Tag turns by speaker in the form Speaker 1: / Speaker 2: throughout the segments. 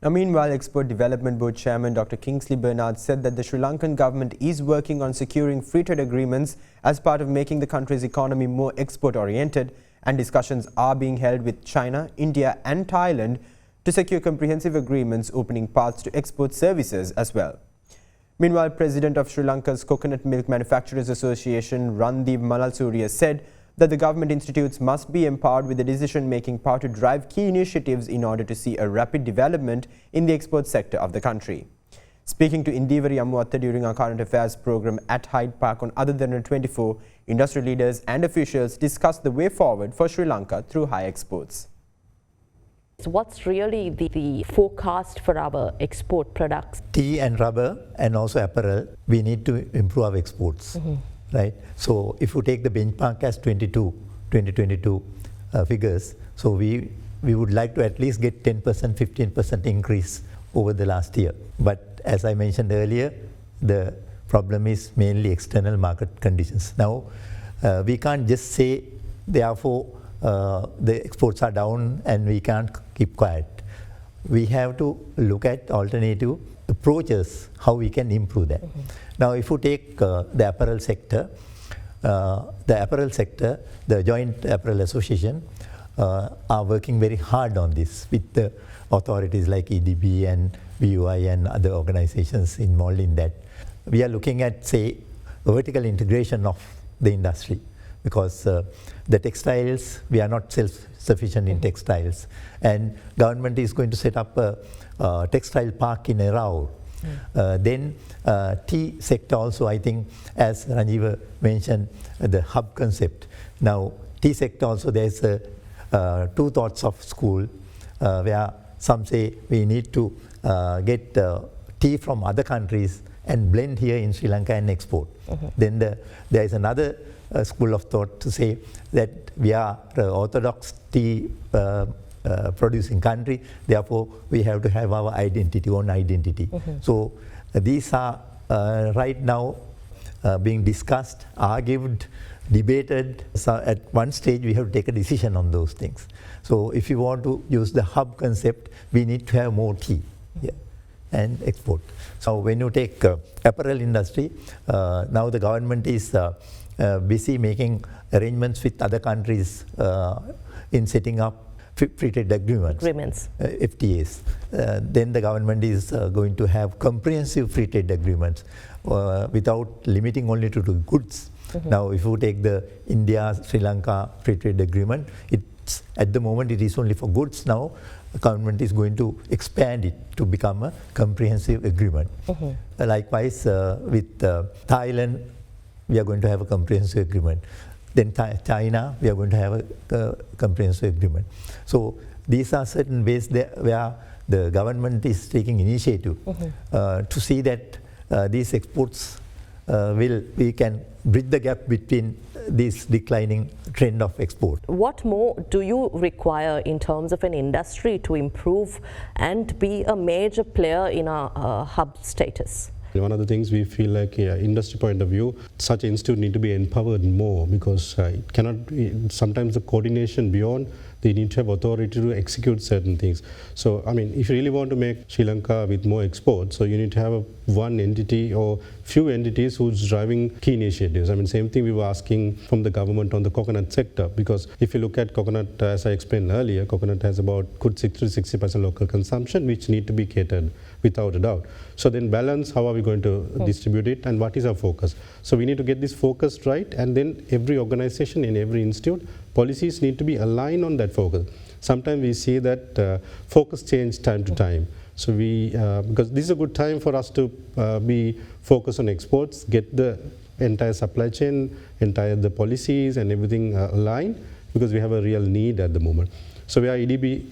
Speaker 1: Now, meanwhile, Export Development Board Chairman Dr. Kingsley Bernard said that the Sri Lankan government is working on securing free trade agreements as part of making the country's economy more export-oriented, and discussions are being held with China, India and Thailand to secure comprehensive agreements opening paths to export services as well. Meanwhile, President of Sri Lanka's Coconut Milk Manufacturers Association, Randeep Malalsuriya, said that the government institutes must be empowered with the decision-making power to drive key initiatives in order to see a rapid development in the export sector of the country. Speaking to Indivari Amuwatta during our current affairs program at Hyde Park on Other Than 24, industry leaders and officials discussed the way forward for Sri Lanka through high exports.
Speaker 2: So what's really the forecast for our export products?
Speaker 3: Tea and rubber and also apparel, we need to improve our exports. Right? So if you take the benchmark as 2022 figures, so we would like to at least get 10%, 15% increase over the last year. But as I mentioned earlier, the problem is mainly external market conditions. Now, we can't just say, therefore, the exports are down and we can't keep quiet. We have to look at alternative approaches, how we can improve that. Now, if you take the apparel sector, the Joint Apparel Association are working very hard on this with the authorities like EDB and BUI and other organizations involved in that. We are looking at, say, vertical integration of the industry, because the textiles, we are not self-sufficient in textiles, and government is going to set up a textile park in Erau. Then tea sector also, I think, as Ranjiva mentioned, the hub concept. Now, tea sector also, there's two thoughts of school where some say we need to get tea from other countries and blend here in Sri Lanka and export. Then there is another school of thought to say that we are the orthodox tea producing country, therefore we have to have our identity, own identity. So these are right now being discussed, argued, debated. So at one stage we have to take a decision on those things. So if you want to use the hub concept, we need to have more tea and export. So when you take apparel industry, now the government is busy making arrangements with other countries in setting up free trade agreements, FTAs. Then the government is going to have comprehensive free trade agreements without limiting only to goods. Now, if you take the India-Sri Lanka free trade agreement, it's, at the moment it is only for goods. Now, the government is going to expand it to become a comprehensive agreement. Likewise, with Thailand, we are going to have a comprehensive agreement. Then China, we are going to have a comprehensive agreement. So these are certain ways where the government is taking initiative to see that these exports we can bridge the gap between this declining trend of export.
Speaker 2: What more do you require in terms of an industry to improve and be a major player in a hub status?
Speaker 4: One of the things we feel like, industry point of view, such institute need to be empowered more, because it cannot, sometimes the coordination beyond, they need to have authority to execute certain things. So, I mean, if you really want to make Sri Lanka with more exports, so you need to have one entity or few entities who's driving key initiatives. I mean, same thing we were asking from the government on the coconut sector, because if you look at coconut, as I explained earlier, coconut has about good 60% local consumption, which need to be catered without a doubt. So then balance, how are we going to distribute it, and what is our focus? So we need to get this focus right, and then every organization in every institute, policies need to be aligned on that focus. Sometimes we see that focus change time to time. So we, because this is a good time for us to be focused on exports, get the entire supply chain, the policies and everything aligned, because we have a real need at the moment. So where EDB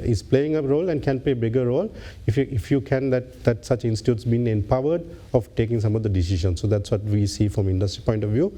Speaker 4: is playing a role and can play a bigger role if you can, that such institutes being empowered of taking some of the decisions. So that's what we see from industry point of view.